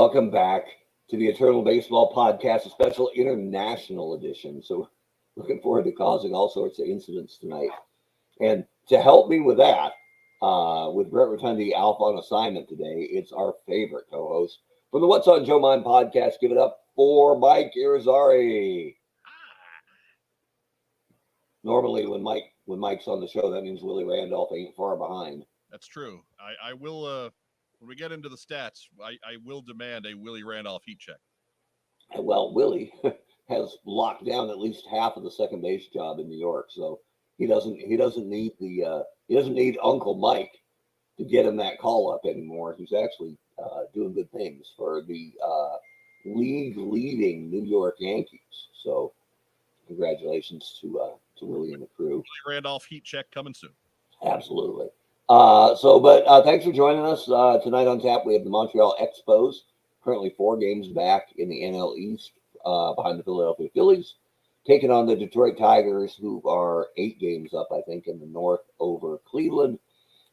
welcome back to the Eternal Baseball Podcast, a special international edition. So looking forward to causing all sorts of incidents tonight. And to help me with that, with Brett Rotundi Alpha on assignment today, it's our favorite co-host from the What's on Joe Mind podcast. Give it up for Mike Irizarry. Normally when Mike's on the show, that means Willie Randolph ain't far behind. That's true. I will when we get into the stats, I will demand a Willie Randolph heat check. Well, Willie has locked down at least half of the second base job in New York, so he doesn't need Uncle Mike to get him that call up anymore. He's actually doing good things for the league leading New York Yankees. So congratulations to Willie and the crew. Willie Randolph heat check coming soon. Absolutely. But thanks for joining us. Tonight on tap, we have the Montreal Expos, currently 4 games back in the NL East behind the Philadelphia Phillies, taking on the Detroit Tigers, who are 8 games up, I think, in the North over Cleveland.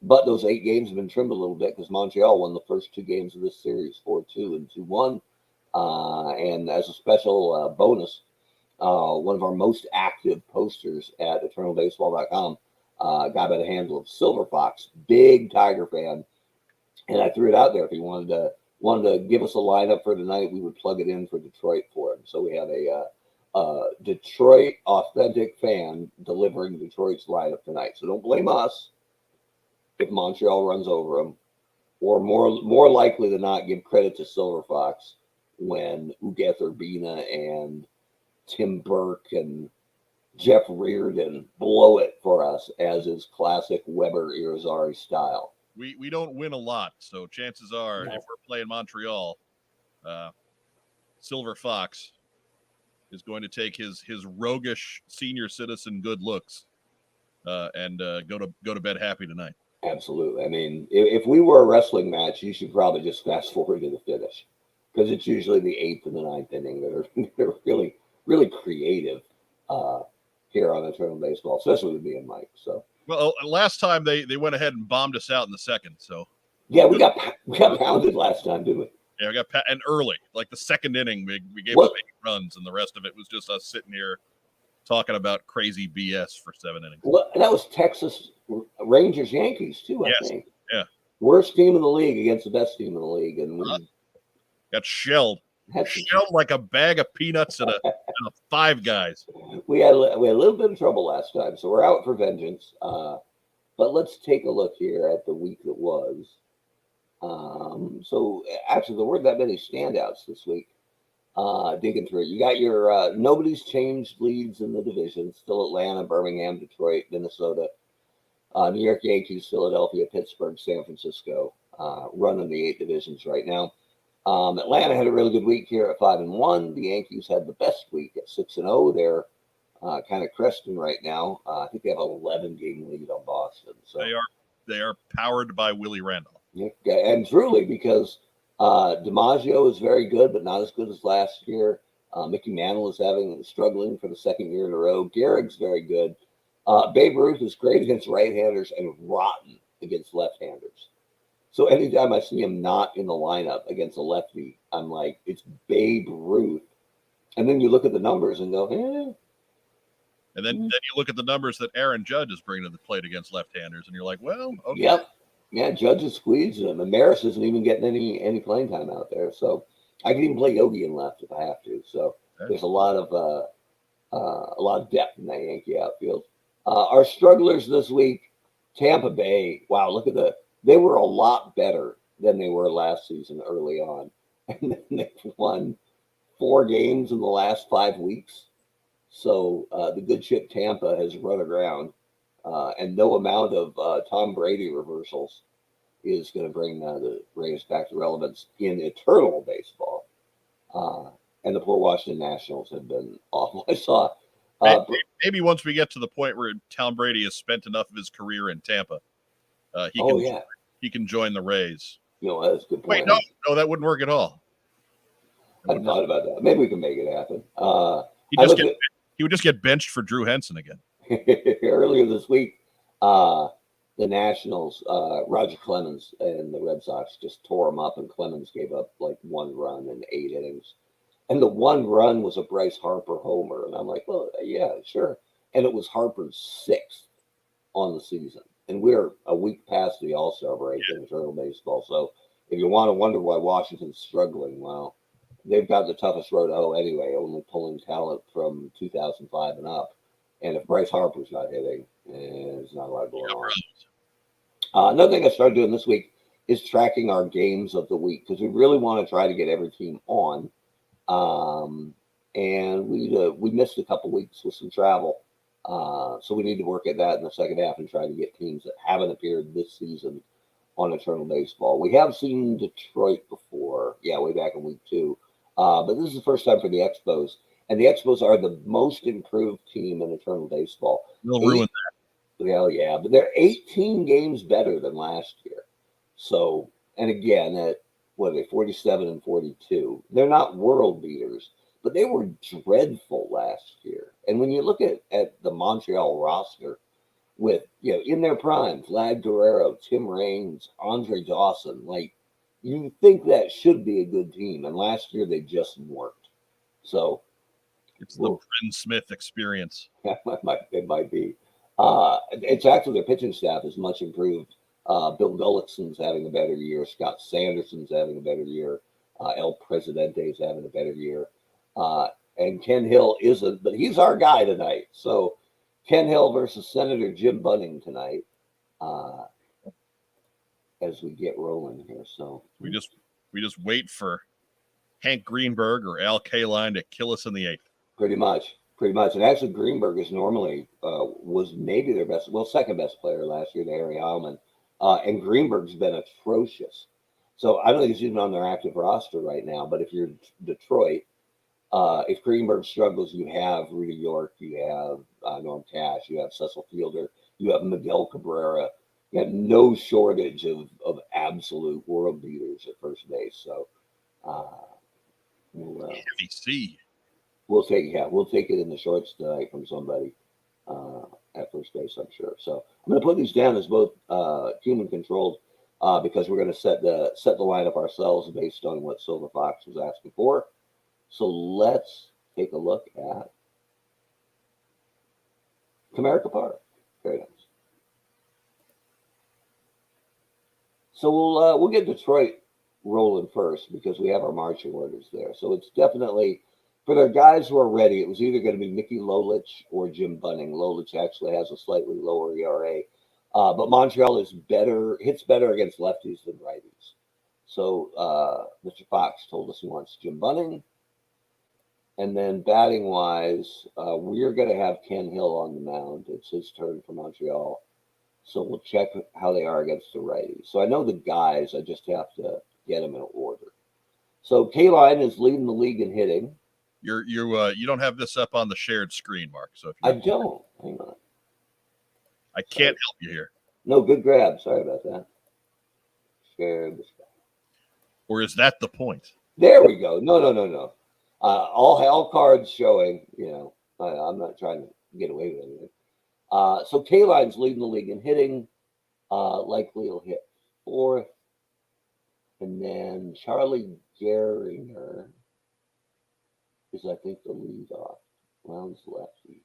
But those 8 games have been trimmed a little bit because Montreal won the first 2 games of this series, 4-2 and 2-1. And as a special bonus, one of our most active posters at eternalbaseball.com, a guy by the handle of Silver Fox, big Tiger fan, and I threw it out there if he wanted to give us a lineup for tonight, we would plug it in for Detroit for him. So we have a Detroit authentic fan delivering Detroit's lineup tonight. So don't blame us if Montreal runs over them, or more likely than not, give credit to Silver Fox when Ugueth Urbina and Tim Burke and Jeff Reardon blow it for us, as is classic Weber Irizarry style. We don't win a lot, so chances are, if we're playing Montreal, Silver Fox is going to take his roguish senior citizen good looks and go to bed happy tonight. Absolutely. I mean, if we were a wrestling match, you should probably just fast forward to the finish, because it's usually the 8th and the 9th inning that are really, really creative here on Eternal Baseball, especially with me and Mike. So, well, last time they went ahead and bombed us out in the second. So yeah, we got pounded last time, didn't we? Yeah, we got and early, like the second inning, we gave up 8 runs, and the rest of it was just us sitting here talking about crazy BS for 7 innings. Well, that was Texas Rangers Yankees too, I think. Yeah, worst team in the league against the best team in the league, and we got shelled. Shelled like a bag of peanuts and a 5 guys. We had a little bit of trouble last time, so we're out for vengeance. But let's take a look here at the week that was. So actually, there weren't that many standouts this week. Digging through it, you got your nobody's changed leads in the division. Still Atlanta, Birmingham, Detroit, Minnesota, New York Yankees, Philadelphia, Pittsburgh, San Francisco, running the 8 divisions right now. Atlanta had a really good week here at 5-1. The Yankees had the best week at 6-0. They're kind of cresting right now. I think they have an 11-game lead on Boston. So they are powered by Willie Randolph. Yeah, and truly, because DiMaggio is very good, but not as good as last year. Mickey Mantle is struggling for the 2nd year in a row. Gehrig's very good. Babe Ruth is great against right-handers and rotten against left-handers. So anytime I see him not in the lineup against a lefty, I'm like, it's Babe Ruth. And then you look at the numbers and go, eh. And then you look at the numbers that Aaron Judge is bringing to the plate against left-handers, and you're like, well, okay. Yep. Yeah, Judge is squeezing him. And Maris isn't even getting any playing time out there. So I can even play Yogi in left if I have to. So there's a lot of depth in that Yankee outfield. Our strugglers this week, Tampa Bay. Wow, look at they were a lot better than they were last season early on. And then they've won 4 games in the last 5 weeks. So the good ship Tampa has run aground. And no amount of Tom Brady reversals is going to bring the Rays back to relevance in eternal baseball. And the poor Washington Nationals have been awful. I saw. Maybe once we get to the point where Tom Brady has spent enough of his career in Tampa, he can join the Rays. That's a good point. Wait, no, that wouldn't work at all. I thought about that. Maybe we can make it happen. He would just get benched for Drew Henson again. Earlier this week, the Nationals, Roger Clemens and the Red Sox just tore him up, and Clemens gave up like 1 run in 8 innings. And the 1 run was a Bryce Harper homer. And I'm like, well, yeah, sure. And it was Harper's 6th on the season. And we're a week past the All-Star break in internal baseball. So if you want to wonder why Washington's struggling, well, they've got the toughest road to hoe anyway, only pulling talent from 2005 and up. And if Bryce Harper's not hitting, there's not a lot going on. Another thing I started doing this week is tracking our games of the week because we really want to try to get every team on. And we missed a couple weeks with some travel. So we need to work at that in the second half and try to get teams that haven't appeared this season on Eternal Baseball. We have seen Detroit before, way back in week 2. But this is the first time for the Expos. And the Expos are the most improved team in Eternal Baseball. They'll ruin that. Well, yeah, but they're 18 games better than last year. So, and again, at what are they, 47 and 42? They're not world beaters, but they were dreadful last year. And when you look at the Montreal roster with, in their prime, Vlad Guerrero, Tim Raines, Andre Dawson, like, you think that should be a good team. And last year they just weren't. So it's the Bryn Smith experience. It might be. It's actually their pitching staff is much improved. Bill Gullickson's having a better year. Scott Sanderson's having a better year. El Presidente's having a better year. And Ken Hill isn't, but he's our guy tonight. So Ken Hill versus Senator Jim Bunning tonight as we get rolling here. So we just wait for Hank Greenberg or Al Kaline to kill us in the 8th. Pretty much. And actually, Greenberg is normally was maybe their second best player last year to Harry Heilman. And Greenberg's been atrocious. So I don't think he's even on their active roster right now. But if you're Detroit, if Greenberg struggles, you have Rudy York, you have Norm Cash, you have Cecil Fielder, you have Miguel Cabrera. You have no shortage of absolute world beaters at first base. So heavy C. We'll take it in the shorts tonight from somebody at first base, I'm sure. So I'm going to put these down as both human controlled because we're going to set the lineup ourselves based on what Silver Fox was asking for. So let's take a look at Comerica Park. Very nice. So we'll get Detroit rolling first because we have our marching orders there. So it's definitely for their guys who are ready. It was either going to be Mickey Lolich or Jim Bunning. Lolich actually has a slightly lower ERA, but Montreal hits better against lefties than righties. So Mr. Fox told us he wants Jim Bunning. And then batting wise, we're going to have Ken Hill on the mound. It's his turn for Montreal. So we'll check how they are against the righties. So I know the guys. I just have to get them in order. So Kaline is leading the league in hitting. You don't have this up on the shared screen, Mark. So if I don't. Hang on. I can't help you here. No, good grab. Sorry about that. Share the screen. Or is that the point? There we go. No. All cards showing. I'm not trying to get away with anything. So Kaline's leading the league in hitting. Likely he'll hit 4th. And then Charlie Gehringer is, I think, the lead off. Rounds lefty.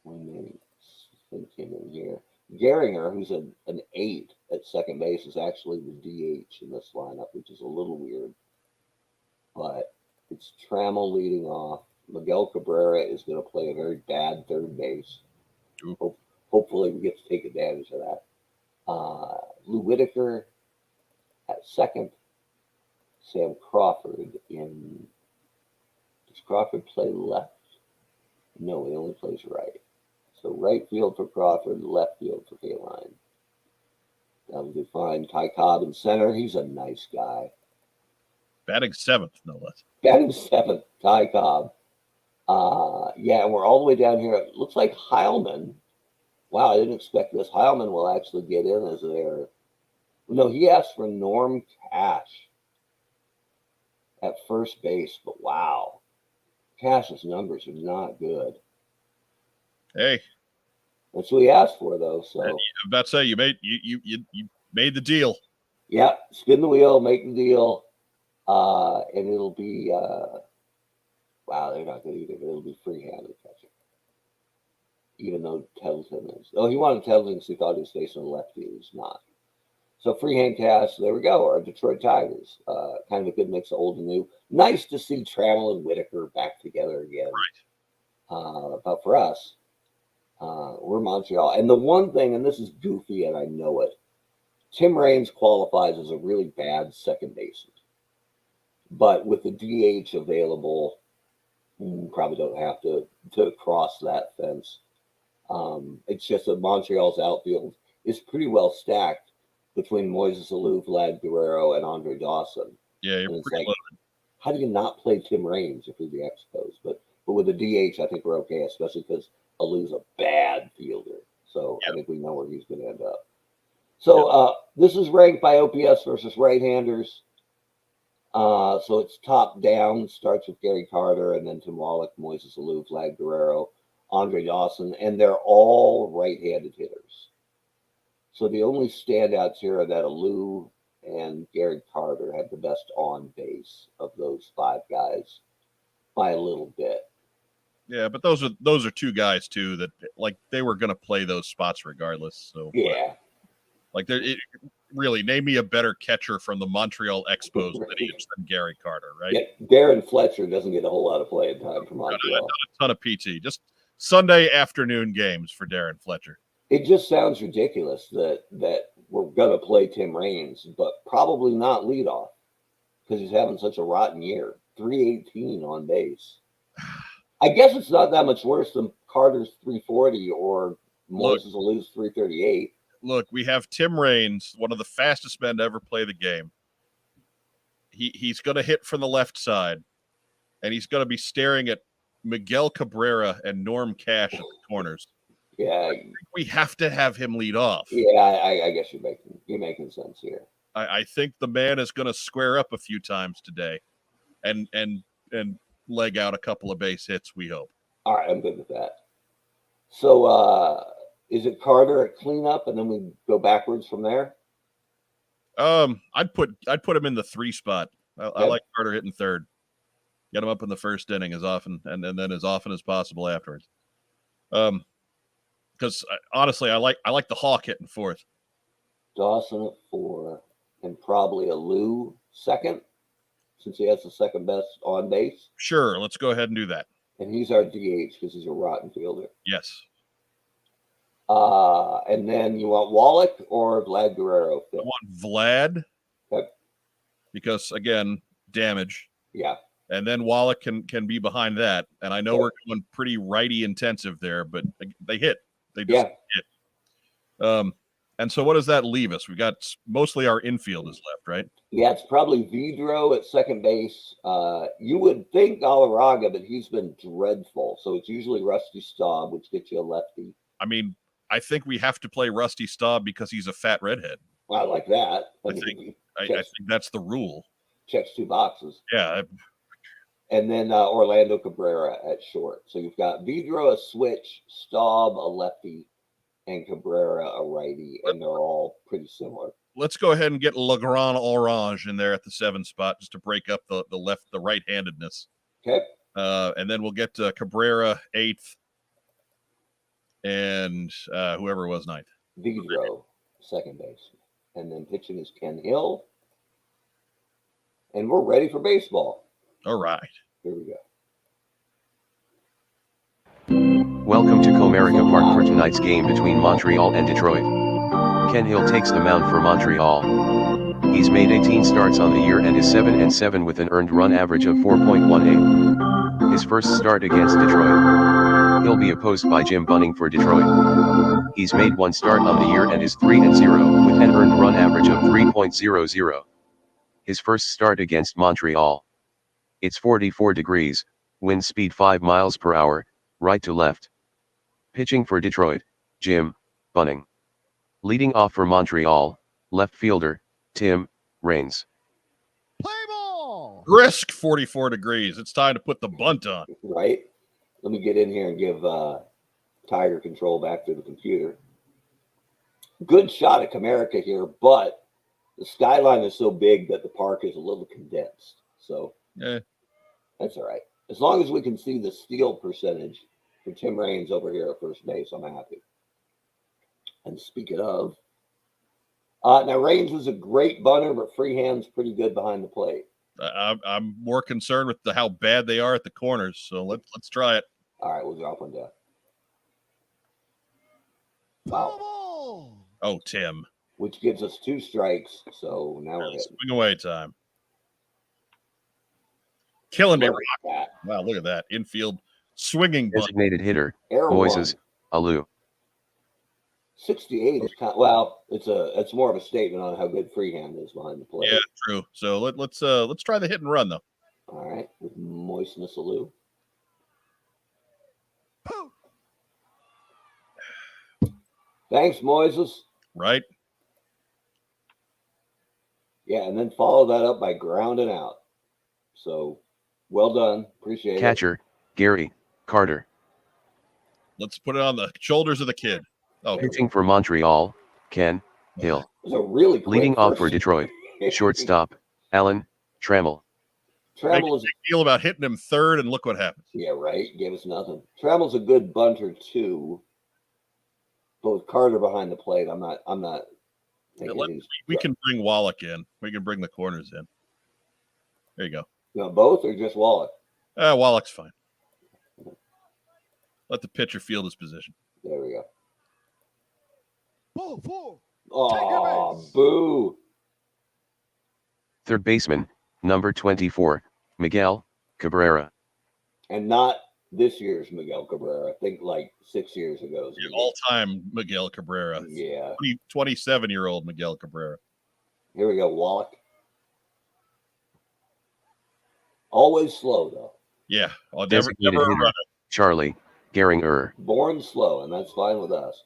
One minute. Think him in here. Gehringer, who's an 8 at second base, is actually the DH in this lineup, which is a little weird. But it's Trammell leading off. Miguel Cabrera is going to play a very bad third base. Hopefully we get to take advantage of that. Lou Whitaker at second. Sam Crawford in. Does Crawford play left? No, he only plays right. So right field for Crawford, left field for Kaline. That'll be fine. Ty Cobb in center. He's a nice guy. Batting 7th, no less. Batting 7th, Ty Cobb. And we're all the way down here. It looks like Heilman. Wow, I didn't expect this. Heilman will actually get in as their. No, he asked for Norm Cash at first base, but wow. Cash's numbers are not good. Hey, That's what we asked for, though. So I'm about to say you made the deal. Yeah, spin the wheel, make the deal, and it'll be wow. They're not going to eat it, but it'll be free-handed catching. Even though Tellington is, he wanted Tellington because he thought he was facing a lefty. He was not. So freehand cast, there we go. Our Detroit Tigers, kind of a good mix of old and new. Nice to see Trammell and Whitaker back together again. Right. But for us, we're Montreal. And the one thing, and this is goofy, and I know it, Tim Raines qualifies as a really bad second baseman. But with the DH available, you probably don't have to cross that fence. It's just that Montreal's outfield is pretty well stacked between Moises Alou, Vlad Guerrero, and Andre Dawson. Yeah, you're pretty loaded. How do you not play Tim Raines if you're the Expos? But with the DH, I think we're okay, especially because Alou's a bad fielder. So I think we know where he's going to end up. So this is ranked by OPS versus right-handers. So it's top down, starts with Gary Carter, and then Tim Wallach, Moises Alou, Vlad Guerrero, Andre Dawson, and they're all right-handed hitters. So the only standouts here are that Alou and Gary Carter had the best on base of those five guys by a little bit. Yeah, but those are two guys too that like they were going to play those spots regardless. So yeah, like really name me a better catcher from the Montreal Expos than Gary Carter, right? Yeah, Darren Fletcher doesn't get a whole lot of playing time for Montreal. Not a ton of PT, just Sunday afternoon games for Darren Fletcher. It just sounds ridiculous that we're going to play Tim Raines, but probably not leadoff because he's having such a rotten year. 318 on base. I guess it's not that much worse than Carter's 340 or Moises Alou's 338. Look, we have Tim Raines, one of the fastest men to ever play the game. He's going to hit from the left side, and he's going to be staring at Miguel Cabrera and Norm Cash at the corners. Yeah, I think we have to have him lead off. Yeah, I guess you're making sense here. I think the man is going to square up a few times today, and leg out a couple of base hits. We hope. All right, I'm good with that. So, is it Carter at cleanup, and then we go backwards from there? I'd put him in the 3 spot. I like Carter hitting third. Get him up in the first inning as often, and then as often as possible afterwards. Because honestly, I like the Hawk hitting fourth. Dawson at 4, and probably Alou second, since he has the second best on base. Sure, let's go ahead and do that. And he's our DH because he's a rotten fielder. Yes. And then you want Wallach or Vlad Guerrero? I want Vlad. Okay. Because again, damage. Yeah. And then Wallach can be behind that. And I know we're going pretty righty intensive there, but they hit. They just hit. And so what does that leave us? We got mostly our infield is left, right? Yeah, it's probably Vidro at second base. You would think Galarraga, but he's been dreadful. So it's usually Rusty Staub, which gets you a lefty. I mean, I think we have to play Rusty Staub because he's a fat redhead. I like that. I think that's the rule. Checks 2 boxes. Yeah. And then Orlando Cabrera at short. So you've got Vidro a switch, Staub a lefty, and Cabrera a righty, and they're all pretty similar. Let's go ahead and get Legrand Orange in there at the 7 spot just to break up the right-handedness. Okay. And then we'll get Cabrera 8th, and whoever was 9th. Vidro, second base. And then pitching is Ken Hill. And we're ready for baseball. All right. Here we go. Welcome to Comerica Park for tonight's game between Montreal and Detroit. Ken Hill takes the mound for Montreal. He's made 18 starts on the year and is 7-7 with an earned run average of 4.18. His first start against Detroit. He'll be opposed by Jim Bunning for Detroit. He's made 1 start on the year and is 3-0 with an earned run average of 3.00. His first start against Montreal. It's 44 degrees, wind speed 5 miles per hour, right to left. Pitching for Detroit, Jim Bunning. Leading off for Montreal, left fielder, Tim Raines. Play ball! Brisk 44 degrees. It's time to put the bunt on. Right? Let me get in here and give Tiger control back to the computer. Good shot at Comerica here, but the skyline is so big that the park is a little condensed. So that's all right. As long as we can see the steal percentage for Tim Raines over here at first base, I'm happy. And speaking of, now Raines was a great bunter, but freehand's pretty good behind the plate. I'm more concerned with how bad they are at the corners. So let's try it. All right, we'll drop one down. Wow. Oh, Tim. Which gives us 2 strikes. So now we're hitting. Swing away time. Killing me, Rock. That. Wow, look at that. Infield swinging bunt. Designated hitter, Air Moises, Alou. 68 is kind of, well, it's more of a statement on how good freehand is behind the plate. Yeah, true. So let's try the hit and run though. All right, with Moiseness Alou. Thanks, Moises. Right. Yeah, and then follow that up by grounding out. So, well done. Appreciate Catcher, Gary Carter. Let's put it on the shoulders of the kid. Oh, Pitching for Montreal, Ken Hill. it. It was a really quick Leading off for first- Detroit, shortstop, Alan Trammell. make a Trammell is, big deal about hitting him third, and look what happens. yeah, right. Gave us nothing. Trammell's a good bunter too. But with Carter behind the plate, I'm not thinking he's. We can bring Wallach in. We can bring the corners in. There you go. You know, both or just Wallach? Wallach's fine. Let the pitcher field his position. There we go. Ball 4. Oh, boo. Third baseman, number 24, Miguel Cabrera. And not this year's Miguel Cabrera. I think like 6 years ago. All-time Miguel Cabrera. Yeah. 27-year-old Miguel Cabrera. Here we go, Wallach. Always slow, though. Yeah. I'll never Designated hitter, run it. Charlie Gehringer. Born slow, and that's fine with us,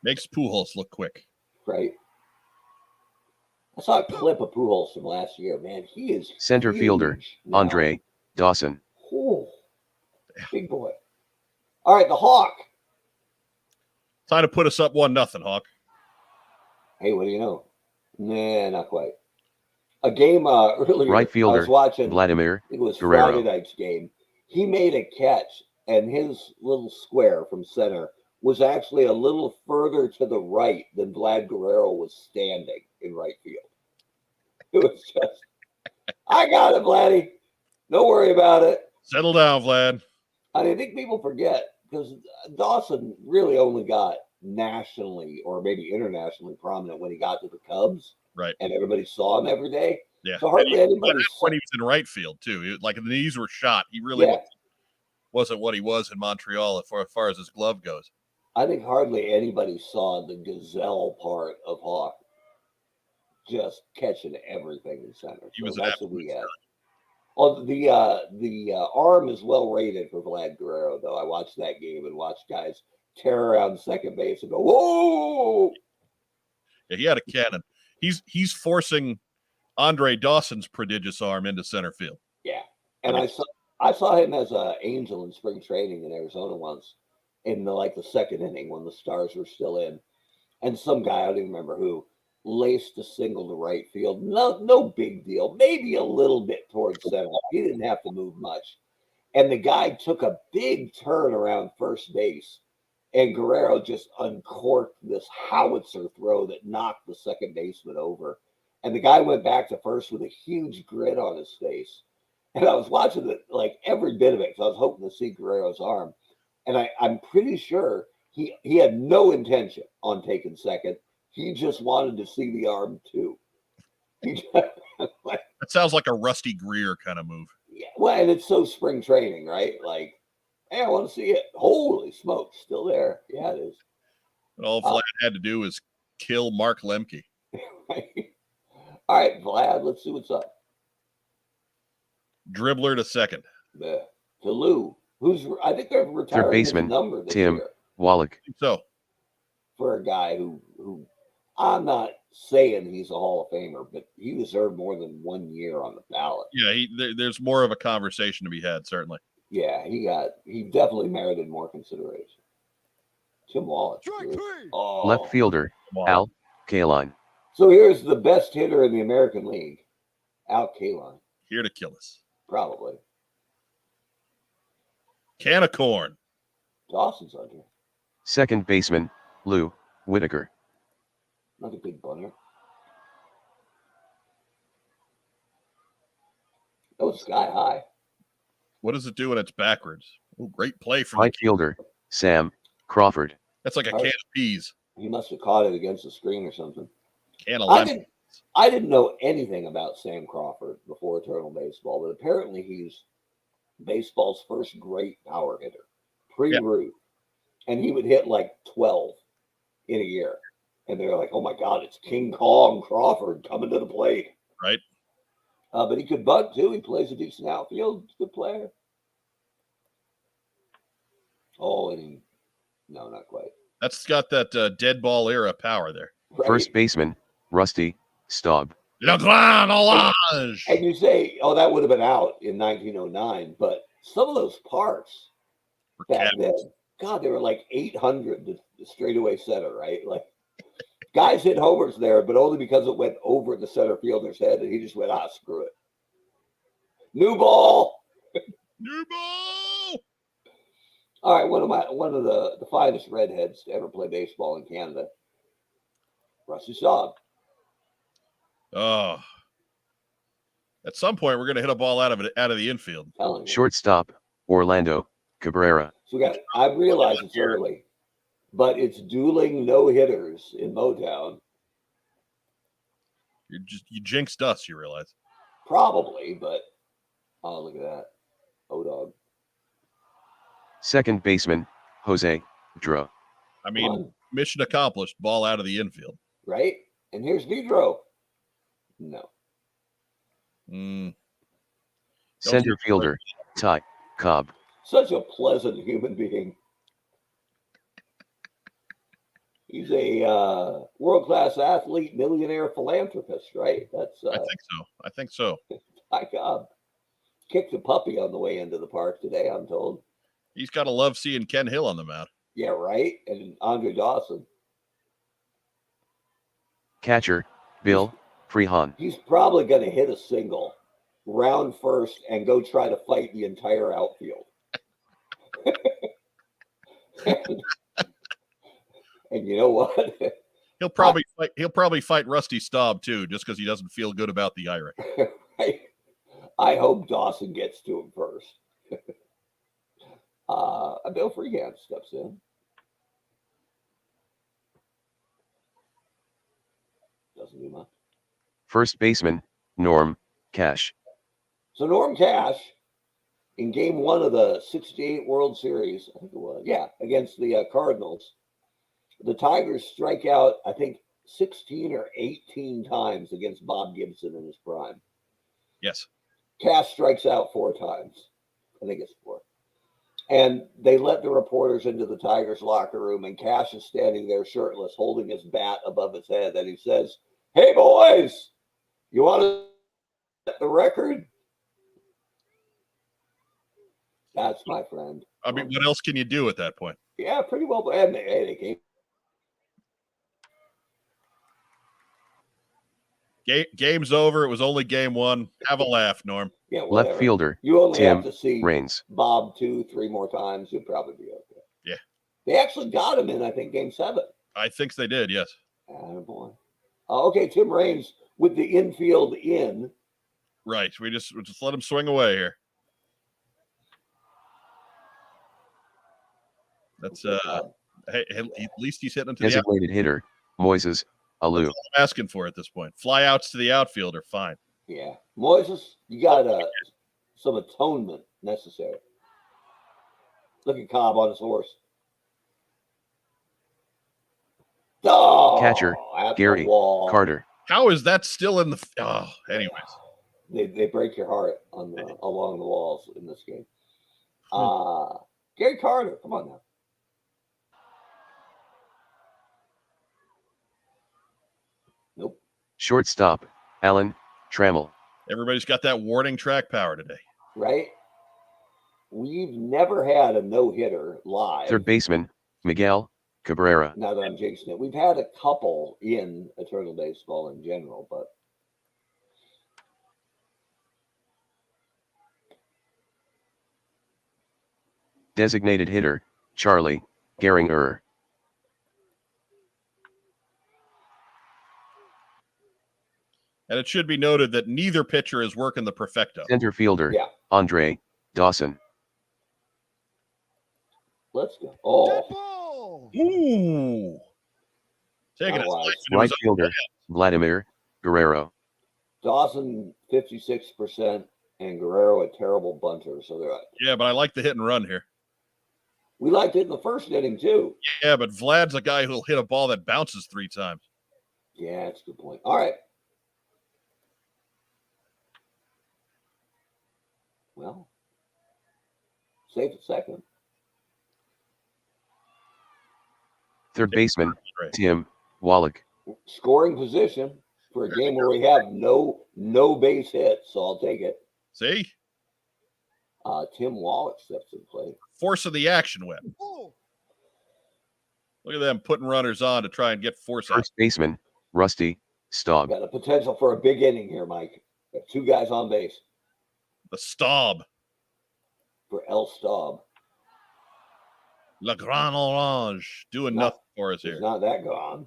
Makes Pujols look quick. right? I saw a clip of Pujols from last year. Man, he is Center huge fielder, now. Andre Dawson. Oh, big boy. All right, the Hawk. Time to put us up 1-0, Hawk. Hey, what do you know? Nah, not quite. A game earlier. Right fielder, I was watching. Vladimir It was Guerrero. Friday night's game. He made a catch, and his little square from center was actually a little further to the right than Vlad Guerrero was standing in right field. It was just, I got it, Vladdy. Don't worry about it. Settle down, Vlad. I think people forget because Dawson really only got nationally or maybe internationally prominent when he got to the Cubs. Right. And everybody saw him every day. Yeah. So hardly anybody When he was in right field, too. Like, the knees were shot. He really wasn't what he was in Montreal as far as his glove goes. I think hardly anybody saw the gazelle part of Hawk just catching everything in center. He was that's what we had. Oh, the arm is well rated for Vlad Guerrero, though. I watched that game and watched guys tear around second base and go, whoa! Yeah, he had a cannon. He's forcing Andre Dawson's prodigious arm into center field. Yeah, and I saw him as an angel in spring training in Arizona once in the second inning when the Stars were still in, and some guy, I don't even remember who, laced a single to right field. No big deal. Maybe a little bit towards center. He didn't have to move much, and the guy took a big turn around first base, and Guerrero just uncorked this howitzer throw that knocked the second baseman over. And the guy went back to first with a huge grin on his face. And I was watching it, like every bit of it, because I was hoping to see Guerrero's arm. And I'm pretty sure he had no intention on taking second. He just wanted to see the arm too. That sounds like a Rusty Greer kind of move. Yeah, well, and it's so spring training, right? Like, hey, I want to see it. Holy smokes, still there. Yeah, it is. And all Vlad had to do was kill Mark Lemke. All right, Vlad, let's see what's up. Dribbler to second. To Lou, I think they're retiring Third baseman, number this Tim year Wallach. So, for a guy who I'm not saying he's a Hall of Famer, but he deserved more than 1 year on the ballot. yeah, there's more of a conversation to be had, certainly. Yeah, he definitely merited more consideration. Tim Wallace. Strike three. Oh. Left fielder, Al Kaline. So here's the best hitter in the American League, Al Kaline. Here to kill us. Probably. Can of corn. Dawson's on here. Second baseman, Lou Whitaker. Another big bunter. That was sky high. What does it do when it's backwards? Oh, great play from Right fielder, Sam Crawford. That's like a can of peas. He must have caught it against the screen or something. Can of lemon. I didn't know anything about Sam Crawford before Eternal Baseball, but apparently he's baseball's first great power hitter, pre-Ruth. And he would hit like 12 in a year. And they're like, oh my God, it's King Kong Crawford coming to the plate. Right. But he could bunt too. He plays a decent outfield. He's a good player. Oh, and no, not quite. That's got that dead ball era power there. Right? First baseman, Rusty Staub. Le Grand Orange. And you say, oh, that would have been out in 1909. But some of those parks back then, God, they were like 800 the straightaway center, right? Like guys hit homers there, but only because it went over the center fielder's head, and he just went, screw it. New ball. New ball. All right, one of the finest redheads to ever play baseball in Canada, Rusty Staub. Oh, at some point we're gonna hit a ball out of the infield. Shortstop, Orlando Cabrera. So I realize it's early, but it's dueling no hitters in Motown. You jinxed us. You realize? Probably, but oh, look at that, O-Dog. Second baseman, Jose Dro. I mean, mission accomplished. Ball out of the infield. Right? And here's Vidro. No. Center fielder, Ty Cobb. Such a pleasant human being. He's a world-class athlete, millionaire philanthropist, right? That's. I think so. Ty Cobb kicked a puppy on the way into the park today, I'm told. He's got to love seeing Ken Hill on the mound. Yeah, right? And Andre Dawson. Catcher, Bill Freehan. He's probably going to hit a single, round first, and go try to fight the entire outfield. and you know what? He'll probably fight Rusty Staub too, just because he doesn't feel good about the Irish. I hope Dawson gets to him first. Bill Freehan steps in. Doesn't do much. First baseman, Norm Cash. So Norm Cash, in Game 1 of the '68 World Series, I think it was, against the Cardinals, the Tigers strike out, I think, 16 or 18 times against Bob Gibson in his prime. Yes. Cash strikes out 4 times. I think it's 4. And they let the reporters into the Tigers locker room, and Cash is standing there shirtless, holding his bat above his head, and he says, "Hey, boys, you want to set the record?" That's my friend. I mean, what else can you do at that point? Yeah, pretty well. And they came. Game's over. It was only game 1. Have a laugh, Norm. Yeah, whatever. Left fielder, You only Tim have to see Raines. Bob 2-3 more times. You'll probably be okay. Yeah. They actually got him in, I think, Game 7. I think they did, yes. Boy. Okay, Tim Raines with the infield in. Right. We just let him swing away here. That's hey, at least he's hitting into the Designated hitter, Moises Alou. I'm asking for at this point. Flyouts to the outfield are fine. Yeah. Moises, you got some atonement necessary. Look at Cobb on his horse. Oh, Catcher, Gary Carter. How is that still in the anyways. They break your heart on along the walls in this game. Gary Carter, come on now. Nope. Shortstop, Alan Trammell. Everybody's got that warning track power today. Right? We've never had a no-hitter live. Third baseman, Miguel Cabrera. Now that I'm jinxing it, we've had a couple in Eternal Baseball in general, but Designated hitter, Charlie Gehringer. And it should be noted that neither pitcher is working the perfecto. Center fielder, yeah, Andre Dawson. let's go. Oh, Dead ball. Ooh. Taking Not his wise. life into Right his own fielder, hands. Vladimir Guerrero. Dawson 56% and Guerrero a terrible bunter. So they're Yeah, but I like the hit and run here. we liked it in the first inning too. Yeah, but Vlad's a guy who'll hit a ball that bounces 3 times. Yeah, that's a good point. All right. Well, safe at second. Third baseman, Right. Tim Wallach. Scoring position for a game where we have no base hits, so I'll take it. See? Tim Wallach steps in play. Force of the action win. Oh. Look at them putting runners on to try and get force out. First baseman, Rusty Staub. Got the potential for a big inning here, Mike. Got 2 guys on base The Staub. for El Staub. Le Grand Orange doing No, nothing for us He's here. not that gone.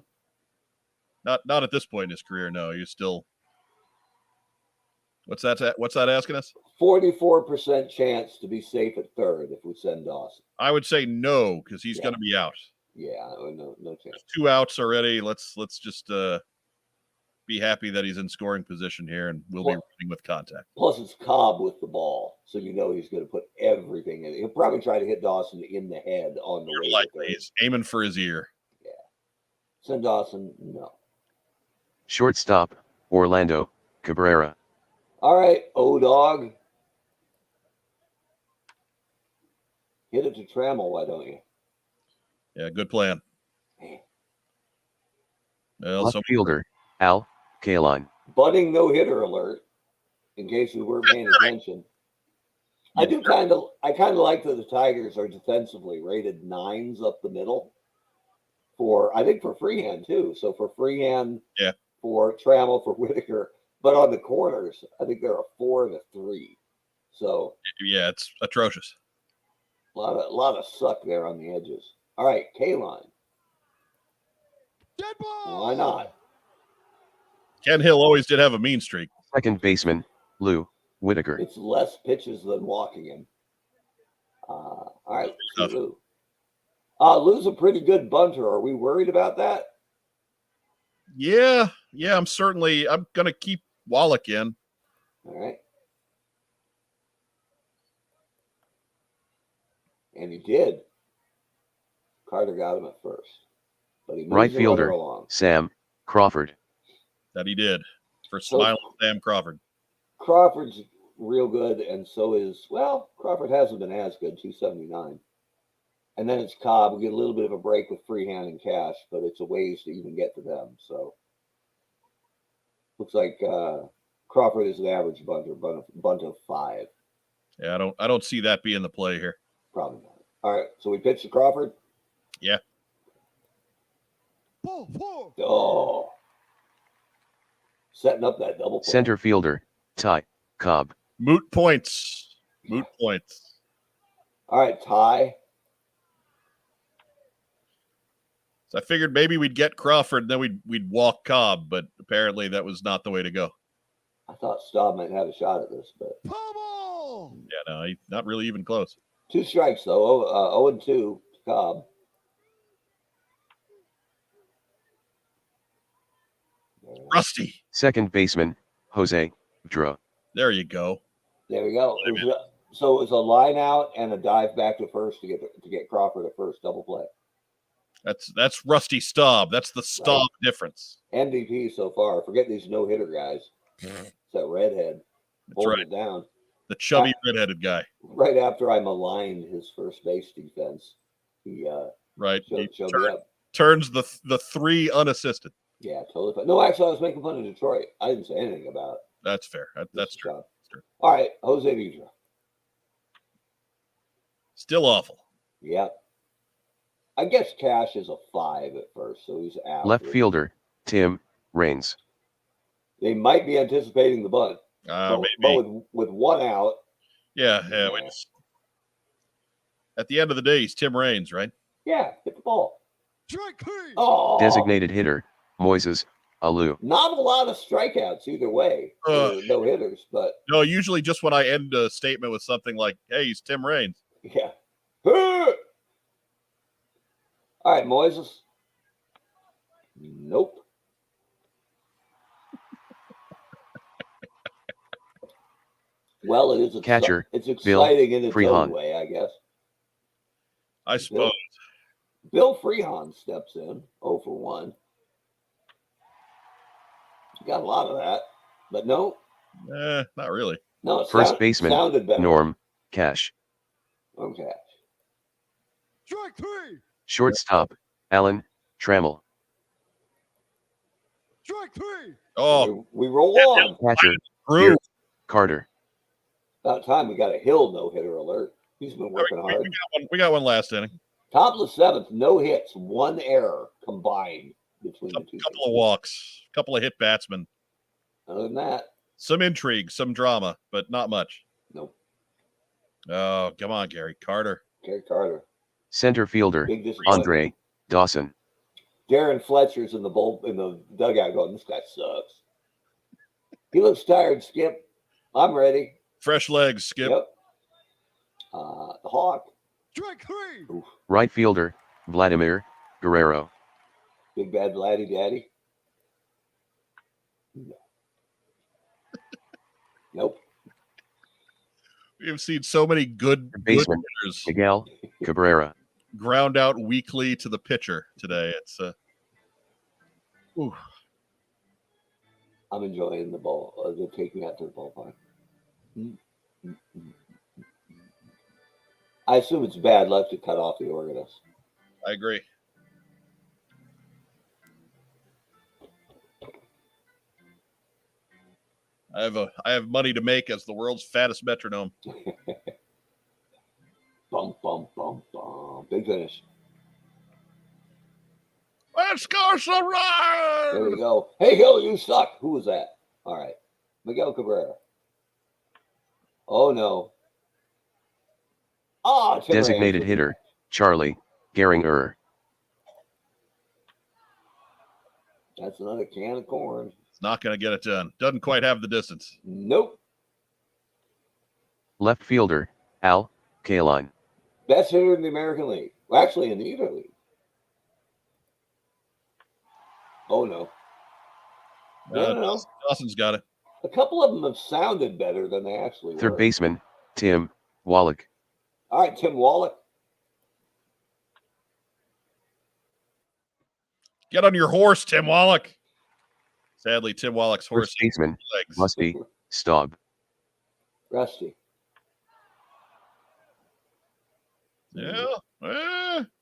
Not at this point in his career, no. He's still. What's that asking us? 44% chance to be safe at third if we send Dawson. I would say no, because he's Yeah. going to be out. Yeah, no chance. 2 outs already. Let's just be happy that he's in scoring position here, and we'll be running with contact. Plus, it's Cobb with the ball, so you know he's going to put everything in. He'll probably try to hit Dawson in the head on the More way. to likely, third. he's aiming for his ear. Send Dawson, no. Shortstop, Orlando Cabrera. All right, O-Dog. Hit it to Trammell, why don't you? Yeah, good plan. Well, Left fielder, Al Kaline. Budding no-hitter alert, in case we weren't paying attention. I kind of like that the Tigers are defensively rated 9s up the middle. I think for Freehand too. So for Freehand, yeah, for Trammell, for Whitaker, but on the corners, I think they're a 4 and a 3. So yeah, it's atrocious. a lot of suck there on the edges. All right, Kaline. Dead ball. Why not? Ken Hill always did have a mean streak. Second baseman, Lou Whitaker. It's less pitches than walking him. All right, let's see Lou. Lou's a pretty good bunter. Are we worried about that? Yeah, I'm going to keep Wallach in. All right. And he did. Carter got him at first. But he moves Right the fielder, runner along. Sam Crawford. That he did for smiling Sam Crawford. Crawford's real good, and so is, Crawford hasn't been as good, 279. And then it's Cobb. We get a little bit of a break with Freehand and Cash, but it's a ways to even get to them. So looks like Crawford is an average bunter, bunt of 5. Yeah, I don't see that being the play here. Probably not. All right, so we pitch to Crawford. Yeah. Ball 4. Oh, setting up that double play. Center fielder, Ty Cobb. Moot points. All right, Ty. So I figured maybe we'd get Crawford, and then we'd walk Cobb, but apparently that was not the way to go. I thought Staub might have a shot at this, but Pummel. Yeah, no, not really even close. 2 strikes though. 0-2 to Cobb. Rusty. Second baseman, Jose Dra. There you go. There we go. So it was a line out and a dive back to first to get Crawford at first. Double play. That's Rusty Staub. That's the Staub difference. MVP so far. Forget these no-hitter guys. It's that redhead. That's right. It down. The chubby redheaded guy. Right after I maligned his first base defense, he right. showed me up. Turns the 3 unassisted. Yeah, totally fine. No, actually, I was making fun of Detroit. I didn't say anything about it. That's fair. That's true. All right, Jose Vidra. Still awful. Yep. I guess Cash is a 5 at first, so he's out. Left fielder, Tim Raines. They might be anticipating the bunt. But Maybe. with one out. Yeah. At the end of the day, he's Tim Raines, right? Yeah, hit the ball. Strike 3. Oh. Designated hitter, Moises Alou. Not a lot of strikeouts either way. No hitters, but. No, usually just when I end a statement with something like, hey, he's Tim Raines. Yeah. All right, Moises. Nope. Well, it is a Catcher, it's exciting in its Freehan. own way, I guess. I suppose. Bill Freehan steps in, 0 for 1. Got a lot of that, but no. Not really. No, First baseman, sounded better. Norm Cash. Okay. Strike 3. Shortstop, Alan Trammell. Strike 3. Oh, we roll on. Catcher, Drew. Carter. About time we got a Hill no-hitter alert. He's been working hard. We got one last inning. Top of the 7th, no hits, 1 error combined between the two. A couple of walks, a couple of hit batsmen. Other than that, some intrigue, some drama, but not much. Nope. Oh, come on, Gary Carter. Gary Carter. Center fielder, Andre Dawson. Darren Fletcher's in the dugout going, this guy sucks. He looks tired, Skip. I'm ready. Fresh legs, Skip. Yep. The Hawk. Strike 3. Oof. Right fielder, Vladimir Guerrero. Big bad Vladdy Daddy. No. Nope. We have seen so many good baseman, hitters Miguel Cabrera. Ground out weakly to the pitcher today. It's I'm enjoying the ball. They're taking out to the ballpark. I assume it's bad luck to cut off the organist. I agree. I have money to make as the world's fattest metronome. Bum, bum, bum, bum. Big finish. Let's go, Sarah! There we go. Hey, Hill, you suck. Who was that? All right. Miguel Cabrera. Oh, no. Oh, designated hitter, Charlie Gehringer. That's another can of corn. It's not going to get it done. Doesn't quite have the distance. Nope. Left fielder, Al Kaline. Best hitter in the American League. Well, actually, in the interleague. Oh, no. No. Dawson's got it. A couple of them have sounded better than they actually were. Third baseman, Tim Wallach. All right, Tim Wallach. Get on your horse, Tim Wallach. Sadly, Tim Wallach's horse. First baseman, Rusty Staub. Rusty. Yeah.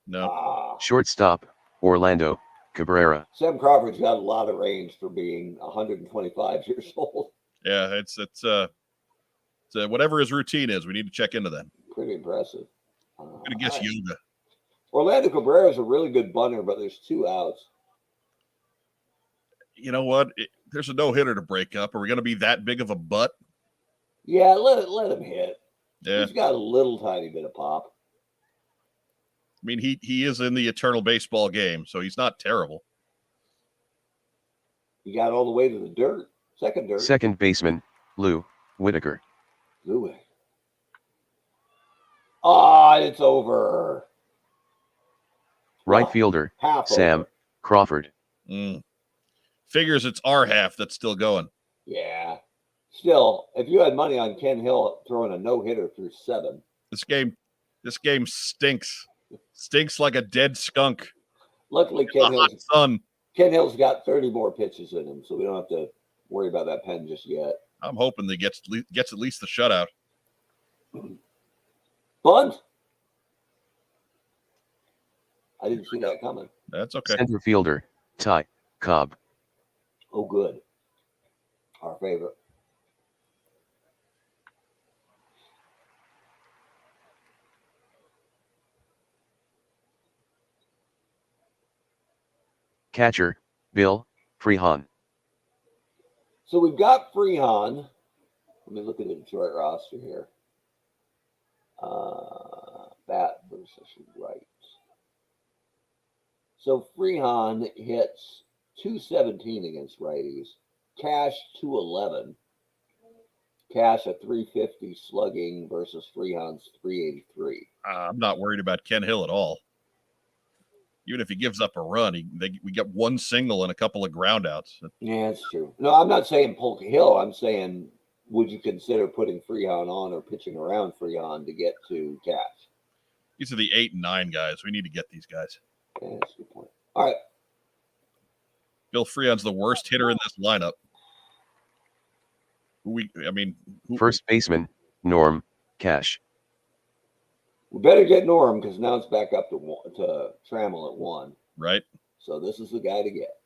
No. Shortstop, Orlando Cabrera. Sam Crawford's got a lot of range for being 125 years old. Yeah, it's whatever his routine is. We need to check into that. Pretty impressive. I'm gonna guess yoga. Orlando Cabrera is a really good bunter, but there's 2 outs. You know what? There's a no-hitter to break up. Are we going to be that big of a butt? Yeah, let him hit. Yeah. He's got a little tiny bit of pop. I mean, he is in the eternal baseball game, so he's not terrible. He got all the way to the dirt. Second dirt. Second baseman, Lou Whitaker. Lou. It's over. Right fielder, Sam over. Crawford. Figures it's our half that's still going. Yeah. Still, if you had money on Ken Hill throwing a no-hitter through 7. This game stinks. Stinks like a dead skunk. Luckily, Ken Hill's got 30 more pitches in him, so we don't have to worry about that pen just yet. I'm hoping that gets at least the shutout. Bunt. I didn't see that coming. That's okay. Center fielder, Ty Cobb. Oh, good. Our favorite. Catcher, Bill Freehan. So we've got Freehan. Let me look at the Detroit roster here. Bat versus right. So Freehan hits 217 against righties. Cash 211. Cash a 350 slugging versus Freehan's 383. I'm not worried about Ken Hill at all. Even if he gives up a run, we get one single and a couple of groundouts. Yeah, that's true. No, I'm not saying Polka Hill. I'm saying, would you consider putting Freehan on or pitching around Freehan to get to Cash? These are the 8 and 9 guys. We need to get these guys. Yeah, that's a good point. All right. Bill Freehan's the worst hitter in this lineup. First baseman, Norm Cash. We better get Norm because now it's back up to Trammell at 1. Right. So this is the guy to get.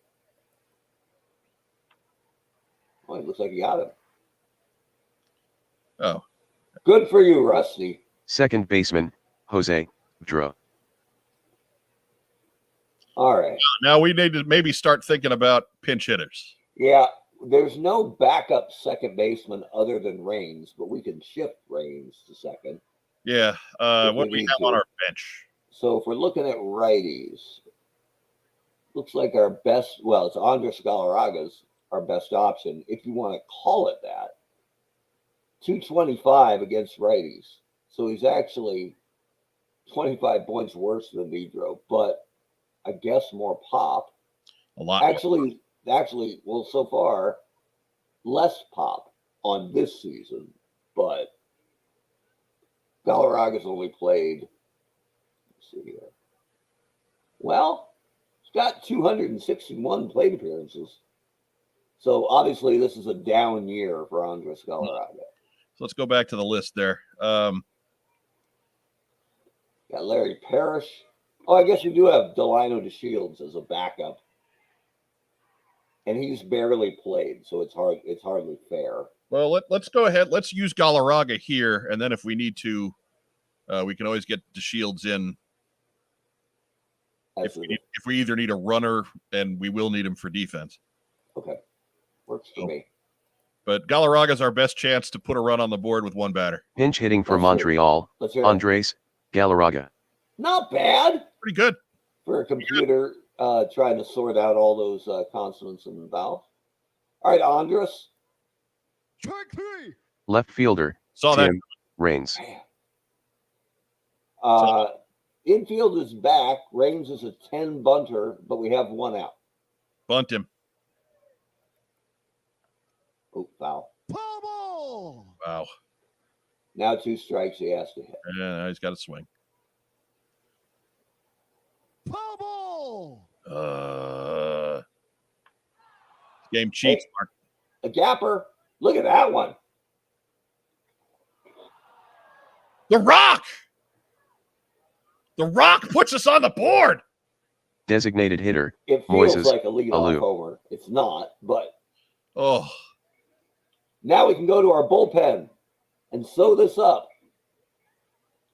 Oh, it looks like you got him. Oh. Good for you, Rusty. Second baseman, Jose Dra. All right. Now we need to maybe start thinking about pinch hitters. Yeah, there's no backup second baseman other than Raines, but we can shift Raines to second. Yeah. What do we have on our bench? So if we're looking at righties, looks like our best, well, it's Andres Galarraga's our best option, if you want to call it that. 225 against righties. So he's actually 25 points worse than Vidro, but I guess more pop. A lot. Actually, well, so far, less pop on this season, but Galarraga's only played, let's see here. Well, he's got 261 plate appearances. So obviously this is a down year for Andres Galarraga. So let's go back to the list there. Got Larry Parrish. Oh, I guess we do have Delino DeShields as a backup. And he's barely played, so it's hardly fair. Well, let's go ahead. Let's use Galarraga here, and then if we need to, we can always get DeShields in. If we either need a runner, and we will need him for defense. Okay. Works for me. But Galarraga's our best chance to put a run on the board with one batter. Pinch hitting for Montreal, Andres Galarraga. Not bad. Pretty good. For a computer trying to sort out all those consonants and vowels. All right, Andres. Strike 3. Left fielder, Saw Tim that. Raines. Infield is back. Raines is a 10 bunter, but we have one out. Bunt him. Oh, foul. Foul ball. Wow. Now 2 strikes he has to hit. Yeah, he's got to swing. Foul ball. Game cheats, Mark. A gapper. Look at that one. The Rock! The Rock puts us on the board. Designated hitter, It feels Moises like a leadoff Alou. homer. It's not, but Oh, now we can go to our bullpen and sew this up.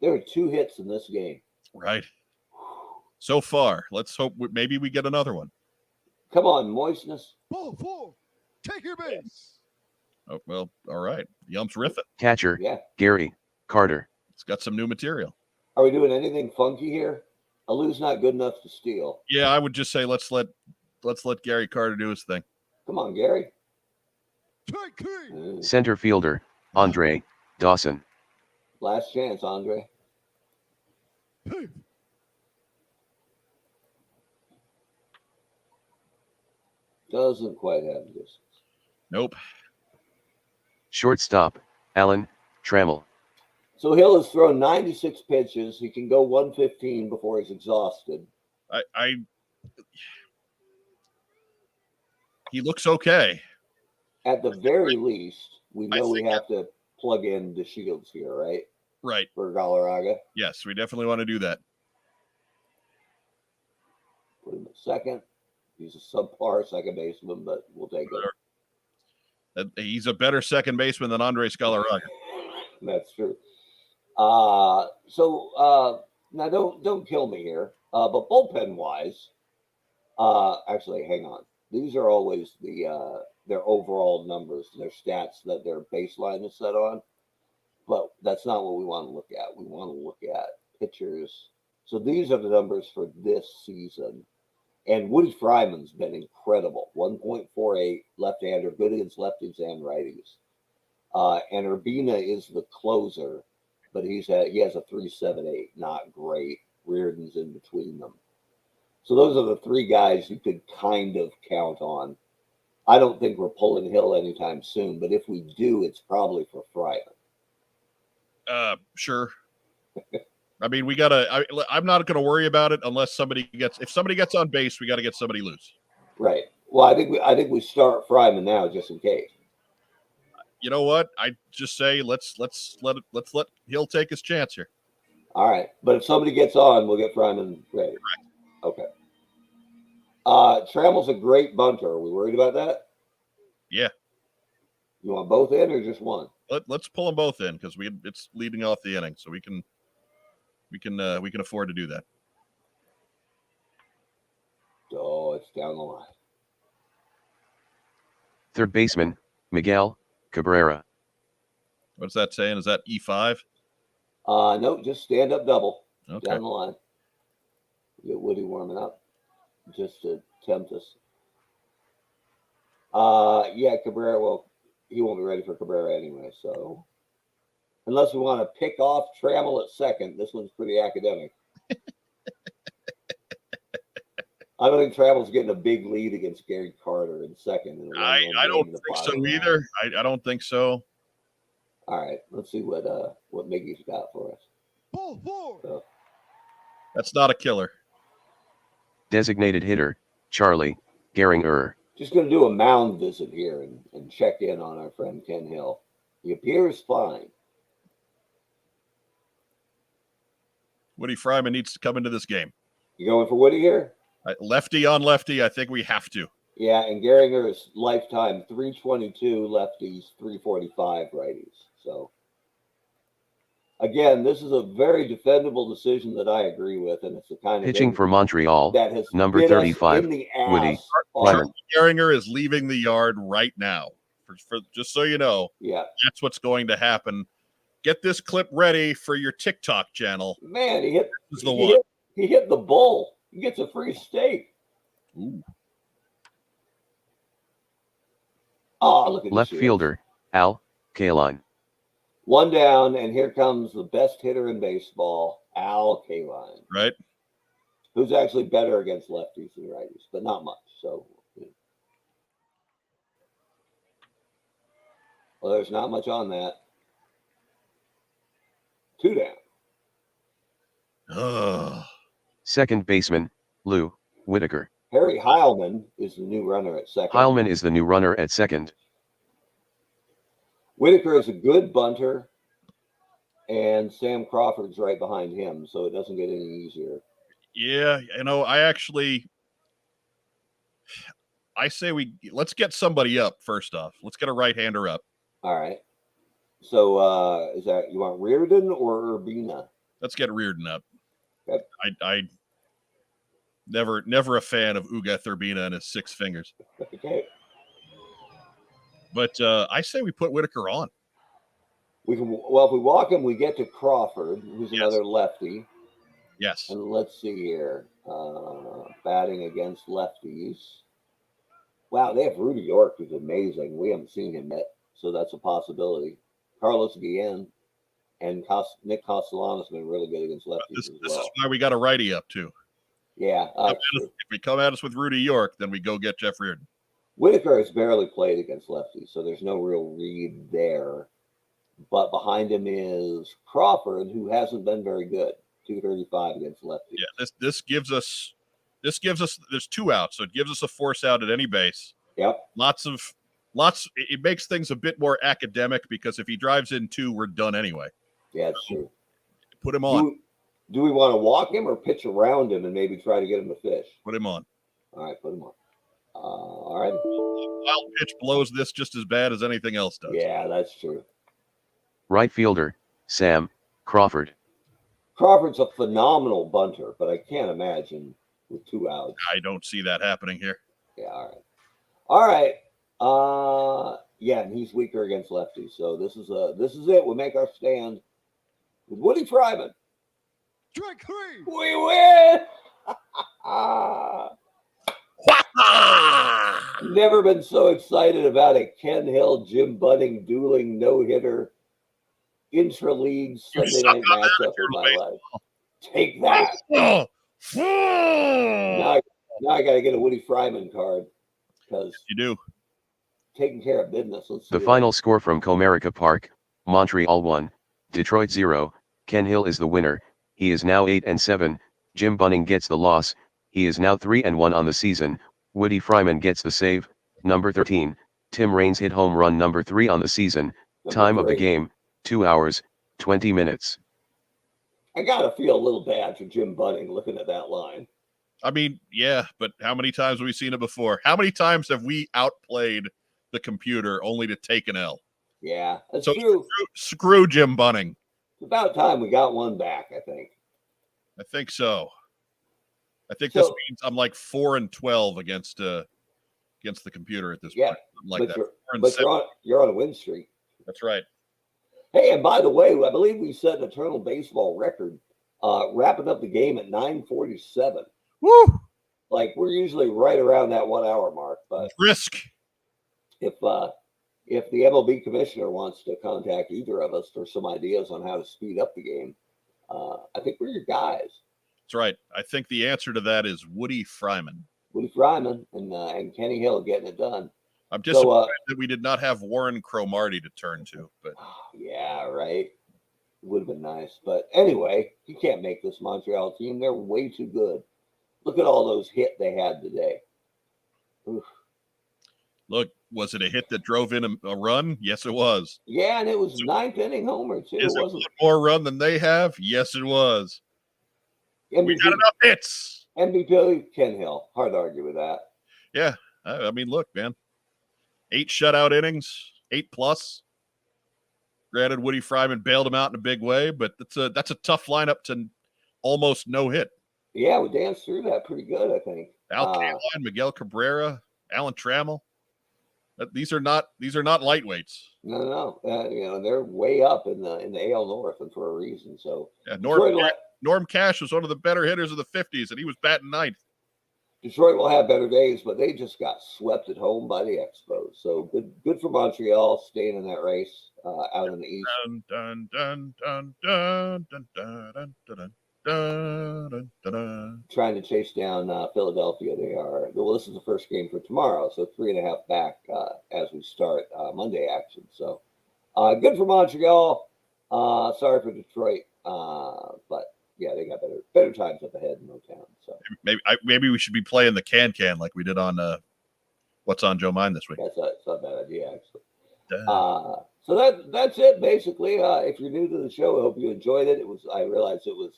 There are 2 hits in this game. right. So far, let's hope maybe we get another one. Come on, moistness. Ball 4. Take your base. Oh, well, all right. Yum's riffing. catcher, Yeah. Gary Carter. It's got some new material. Are we doing anything funky here? Alou's not good enough to steal. Yeah, I would just say let's let Gary Carter do his thing. Come on, Gary. Strike 3. Center fielder, Andre Dawson. Last chance, Andre. Hey. Doesn't quite have this. Nope. Shortstop, Alan Trammell. So Hill has thrown 96 pitches. He can go 115 before he's exhausted. He looks okay. At the very least, we know we have to plug in the Shields here, right? Right. For Galarraga. Yes, we definitely want to do that. Put him at second. He's a subpar second baseman, but we'll take it. He's a better second baseman than Andres Galarraga. That's true. So now don't kill me here. But bullpen wise, Actually, hang on. These are always their overall numbers, their stats that their baseline is set on. But that's not what we want to look at. We want to look at pitchers. So these are the numbers for this season. And Woody Fryman's been incredible. 1.48 left-hander, good against lefties and righties. And Urbina is the closer, but he has a 3.78, not great. Reardon's in between them. So those are the three guys you could kind of count on. I don't think we're pulling Hill anytime soon, but if we do, it's probably for Fryman. Sure. I mean, I'm not going to worry about it unless if somebody gets on base, we got to get somebody loose. Right. Well, I think we start Fryman now just in case. You know what? I just say let's let Hill take his chance here. All right. But if somebody gets on, we'll get Fryman ready. Correct. Okay. Trammell's a great bunter. Are we worried about that? Yeah. You want both in or just one? Let's pull them both in because it's leading off the inning, so we can afford to do that. Oh, it's down the line. Third baseman, Miguel Cabrera. What's that saying? Is that E5? No, just stand up double. Okay. Down the line. Get Woody warming up just to tempt us. Yeah, Cabrera, well, he won't be ready for Cabrera anyway, so unless we want to pick off Trammell at second, this one's pretty academic. I don't think Trammell's getting a big lead against Gary Carter in second. I don't think so either. I don't think so. All right, let's see what Miggy's got for us. Ball four. So, that's not a killer. Designated hitter, Charlie Gehringer. Just going to do a mound visit here and check in on our friend Ken Hill. He appears fine. Woody Fryman needs to come into this game. You going for Woody here? Lefty on lefty, I think we have to. Yeah, and Gehringer is lifetime 322 lefties, 345 righties. So, again, this is a very defendable decision that I agree with, and it's the kind of pitching for Montreal, that has number 35, Woody Fryman. Gehringer is leaving the yard right now. For just so you know, yeah, that's what's going to happen. Get this clip ready for your TikTok channel. Man, he hit the bull. He gets a free steak. Ooh. Oh, look at left fielder, Al Kaline. One down, and here comes the best hitter in baseball, Al Kaline. Right. Who's actually better against lefties than righties, but not much. So, well, there's not much on that. Two down. Ugh. Second baseman, Lou Whitaker. Harry Heilman is the new runner at second. Heilman is the new runner at second. Whitaker is a good bunter, and Sam Crawford's right behind him, so it doesn't get any easier. Yeah, I say let's get somebody up first off. Let's get a right-hander up. All right. So is that you want Reardon or Urbina? Let's get Reardon up. Okay. I never a fan of Uga Urbina and his six fingers. Okay. But I say we put Whitaker on. If we walk him, we get to Crawford, who's another lefty. Yes. And let's see here. Batting against lefties. Wow, they have Rudy York, who's amazing. We haven't seen him yet, so that's a possibility. Carlos Guillen and Nick Castellanos have been really good against lefties This as well. is why we got a righty up, too. Yeah. If we come at us with Rudy York, then we go get Jeff Reardon. Whitaker has barely played against lefties, so there's no real read there. But behind him is Crawford, who hasn't been very good. 235 against lefties. Yeah, this gives us there's two outs, so it gives us a force out at any base. Yep. It makes things a bit more academic because if he drives in two, we're done anyway. Yeah, it's true. Put him on. Do we want to walk him or pitch around him and maybe try to get him to fish? Put him on. All right, put him on. All right. Wild pitch blows this just as bad as anything else does. Yeah, that's true. Right fielder, Sam Crawford. Crawford's a phenomenal bunter, but I can't imagine with 2 outs. I don't see that happening here. Yeah, all right. Yeah, and he's weaker against lefties. So this is it. We make our stand with Woody Fryman. Strike 3. We win. Never been so excited about a Ken Hill, Jim Bunning dueling no-hitter intra-league Sunday night matchup in my life. Take that. Now I got to get a Woody Fryman card because You do. taking care of business. Let's The see final score from Comerica Park: Montreal 1, Detroit 0. Ken Hill is the winner. He is now 8-7. Jim Bunning gets the loss. He is now 3-1 on the season. Woody Fryman gets the save. Number 13. Tim Raines hit home run number 3 on the season. Time of the game: 2 hours, 20 minutes. I gotta feel a little bad for Jim Bunning looking at that line. I mean, yeah, but how many times have we seen it before? How many times have we outplayed the computer only to take an L? Yeah, that's So true. Screw Jim Bunning. It's about time we got one back, I think. I think so. I think this means I'm like 4-12 against the computer at this point. I'm like that. You're on a win streak. That's right. Hey, and by the way, I believe we set an Eternal Baseball record, wrapping up the game at 9:47. Woo! Like we're usually right around that 1 hour mark, but risk. If the MLB commissioner wants to contact either of us for some ideas on how to speed up the game, I think we're your guys. That's right. I think the answer to that is Woody Fryman. Woody Fryman and Kenny Hill getting it done. I'm disappointed that we did not have Warren Cromartie to turn to, but yeah, right. It would have been nice, but anyway, you can't make this Montreal team. They're way too good. Look at all those hits they had today. Oof. Look, was it a hit that drove in a run? Yes, it was. Yeah, and it was ninth inning homer too. Is it one more run than they have? Yes, it was. MVP, we got enough hits. MVP Ken Hill. Hard to argue with that. Yeah, I mean, look, man. 8 shutout innings, 8+. Granted, Woody Fryman bailed him out in a big way, but that's a tough lineup to almost no hit. Yeah, we danced through that pretty good, I think. Al Kaline, Miguel Cabrera, Alan Trammell. These are not lightweights. No. They're way up in the AL North, and for a reason. So yeah, Norm Cash was one of the better hitters of the 50s, and he was batting 9th. Detroit will have better days, but they just got swept at home by the Expos. So good for Montreal staying in that race out in the East. Dun, dun, dun, dun, dun, dun, dun, dun, dun. Trying to chase down Philadelphia. They are. Well, this is the first game for tomorrow, so 3.5 back as we start Monday action. So good for Montreal. Sorry for Detroit, but yeah, they got better times up ahead in Motown. So maybe we should be playing the can like we did on What's on Joe Mind this week. That's not a bad idea, actually. So that's it basically. If you're new to the show, I hope you enjoyed it. I realized it was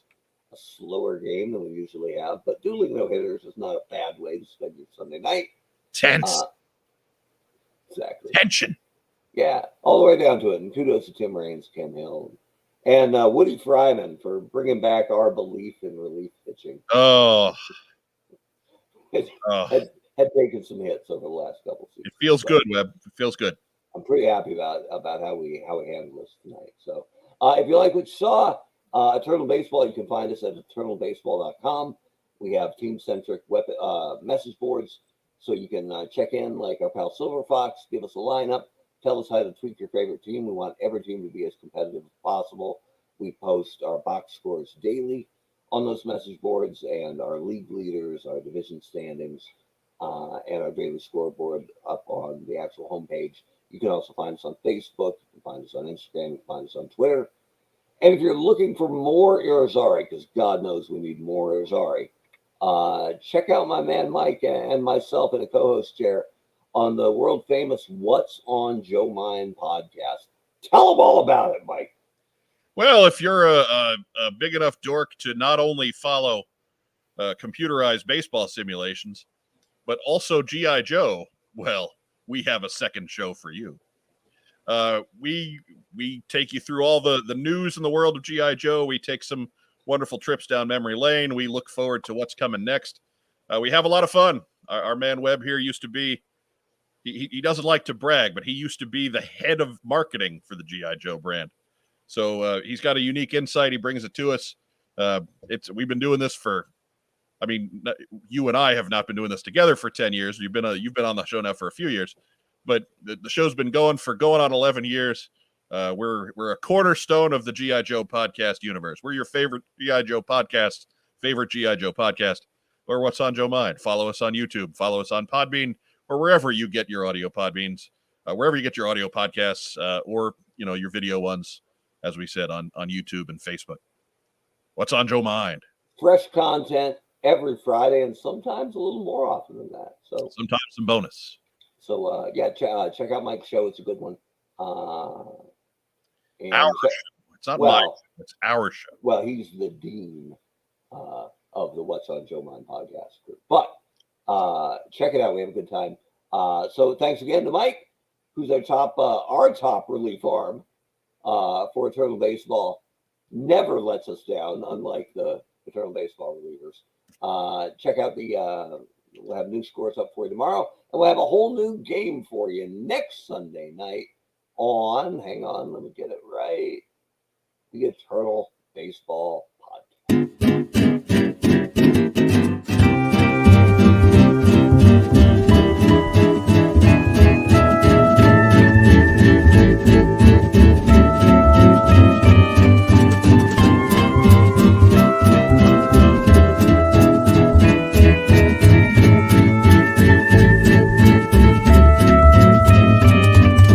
a slower game than we usually have, but dueling no hitters is not a bad way to spend your Sunday night. Tense. Exactly. Tension. Yeah, all the way down to it. And kudos to Tim Raines, Ken Hill, and Woody Fryman for bringing back our belief in relief pitching. Oh. Had taken some hits over the last couple seasons. It feels good, Webb. It feels good. I'm pretty happy about how we handled this tonight. So if you like what you saw, Eternal Baseball, you can find us at eternalbaseball.com. We have team-centric message boards, so you can check in like our pal Silver Fox, give us a lineup, tell us how to tweak your favorite team. We want every team to be as competitive as possible. We post our box scores daily on those message boards and our league leaders, our division standings, and our daily scoreboard up on the actual homepage. You can also find us on Facebook. You can find us on Instagram. You can find us on Twitter. And if you're looking for more Irizarry, because God knows we need more Irizarry, check out my man Mike and myself in a co-host chair on the world-famous What's on Joe Mind podcast. Tell them all about it, Mike. Well, if you're a big enough dork to not only follow computerized baseball simulations, but also G.I. Joe, well, we have a second show for you. We take you through all the news in the world of G.I. Joe. We take some wonderful trips down memory lane. We look forward to what's coming next. We have a lot of fun. Our man Webb here used to be, he doesn't like to brag, but he used to be the head of marketing for the G.I. Joe brand. So he's got a unique insight. He brings it to us. We've been doing this for, I mean, you and I have not been doing this together for 10 years. You've been on the show now for a few years, but the show's been going on 11 years. We're a cornerstone of the G.I. Joe podcast universe. We're your favorite G.I. Joe podcast, or What's on Joe Mind. Follow us on YouTube, follow us on Podbean, or wherever you get your audio Podbeans, wherever you get your audio podcasts, or your video ones, as we said, on YouTube and Facebook. What's on Joe Mind? Fresh content every Friday, and sometimes a little more often than that. So sometimes some bonus. So check out Mike's show. It's a good one. It's not my show. It's our show. Well, he's the dean of the What's on Joe Mind podcast group. But check it out. We have a good time. So thanks again to Mike, who's our top relief arm for Eternal Baseball. Never lets us down, unlike the Eternal Baseball relievers. Check out we'll have new scores up for you tomorrow, and we'll have a whole new game for you next Sunday night hang on, let me get it right, the Eternal Baseball Podcast.